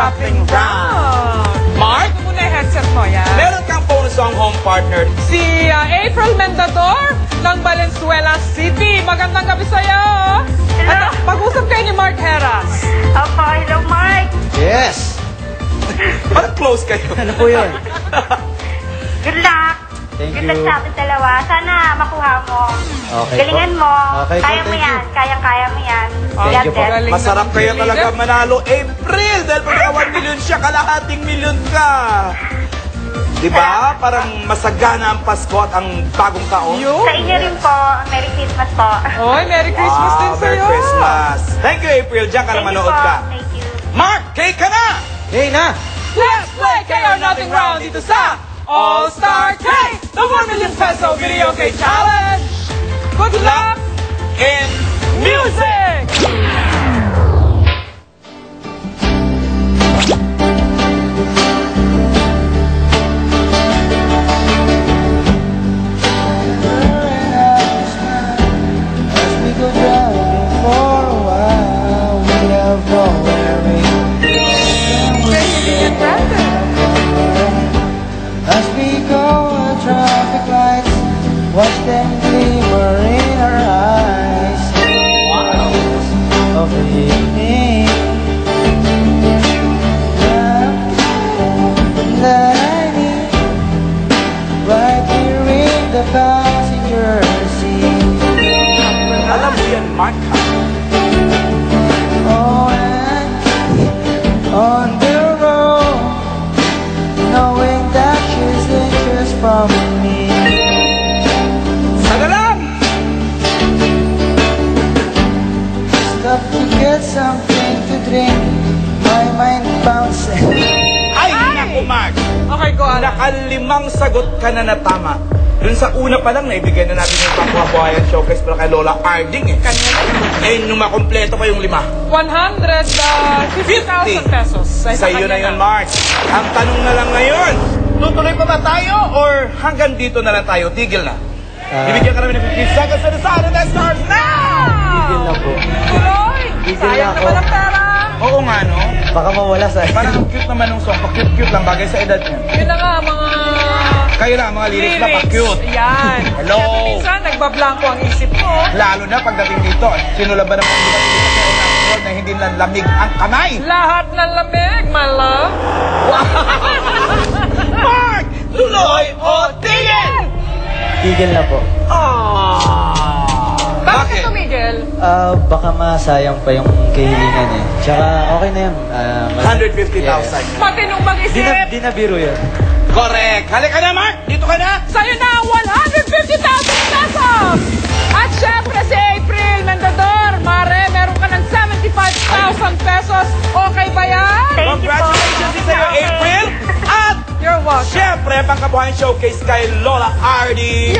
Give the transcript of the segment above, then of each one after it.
shopping round. Mark, Ito muna yung headset mo, yan. meron kang phone song home partner. Si April Mendador ng Valenzuela City. Magandang gabi sa'yo. Hello. At pag-usap kayo ni Mark Heras. Opo, hello Mark. Yes! Parang close kayo. Ano po yun? Good luck. Thank Good you. luck sa ating dalawa. Sana makuha mo. Okay Galingan po. mo. Okay po, Kaya mo thank yan. you. Kayang-kaya mo yan. Thank you po. God bless. Masarap kayo talaga manalo. April! Dahil pag 1 million siya, kalahating milyon ka. Diba? Parang masagana ang Pasko at ang bagong taon. Yun. Sa inyo rin po. Merry Christmas po. Oy, Merry Christmas din Merry sa'yo. Christmas. Thank you, April. Diyan ka na Thank you manood po. ka. Thank you. Mark, cake ka na! Hey na! Let's play Kayo Nothing Round dito sa All-Star K, the 1 million peso video K challenge. Good luck In music! As we go driving for a while, we have nowhere President Brandon. As we go at traffic lights, watch them glimmer in our eyes. Of the evening that I need, right here in the passenger seat. Alam mo yan, Mark. Oh, and on the road, knowing that she's interest from me. Sana lang! Stop to get something to drink. My mind bouncing. Ay, naku, Mark. Okay, go on. Nakalimang sagot ka na na tama. Dun sa una pa lang, naibigay na natin yung pangkabuhayan showcase para kay Lola Arding eh. Eh, nung makompleto pa yung 5. 150,000 pesos. Sa iyo na yun, Mark. Ang tanong na lang ngayon, tutuloy pa ba tayo or hanggang dito na lang tayo? Tigil na. Bibigyan ka namin ng 15 seconds to decide and that starts now! Tigil na po. Tuloy! Tigil Sayang na naman ako. ang pera. Oo nga, no? Baka mawala sa Parang ang cute naman ng song. Pa-cute-cute lang, bagay sa edad niya. Yun na nga, mga Kayo na, mga lyrics na pa-cute. Yan. Hello. Siyempre minsan, nagbablanko ang isip mo. Lalo na pagdating dito, sinulaban ng pagdating na hindi lang lamig ang kamay. Lahat ng lamig, my love. Mark! Tuloy o tigil! Tigil na po. Bakit tumigil? Baka masayang pa yung kahilingan eh. Tsaka okay na yun. 150,000. Matinong mag-isip. Di na biro yun. Correct. Halika na, Mark. Dito ka na. Sa'yo na ang 150,000 pesos! At syempre si April Mendador, Mare, meron ka ng 75,000 pesos. Okay ba yan? Thank you po. Congratulations din sa'yo, April. At You're welcome. syempre, pangkabuhayan showcase kay Lola Ardy. Yay!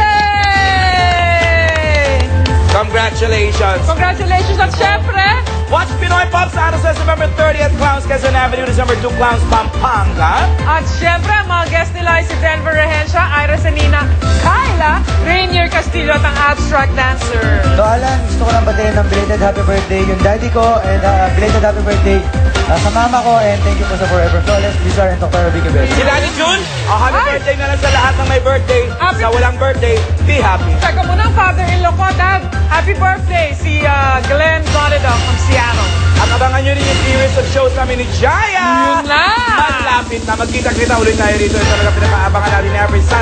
Congratulations. Congratulations at syempre, Watch Pinoy Pops Ano says November 30th, Clowns Quezon Avenue, December 2, Clowns Pampanga. at syempre ang mga guest nila ay si Denver Rehencia, Ira Sanina, Kyla, Rainier Castillo at ang Abstract Dancer. So Alan, gusto ko lang batiin ng belated happy birthday yung daddy ko and belated happy birthday sa mama ko and thank you po sa Forever Flawless, Lizar and Dr. Vicky Bell. Si Danny June, happy Hi. birthday na lang sa lahat ng may birthday. Happy- Sa walang birthday, be happy. Teka muna ang father-in-law ko, Dad. Happy birthday si Glenn Donadon from Seattle. At abangan nyo rin yung series of shows namin ni Jaya. Yun na! Malapit na. Magkita-kita ulit tayo dito. Ito talaga pinakaabangan natin every Sunday.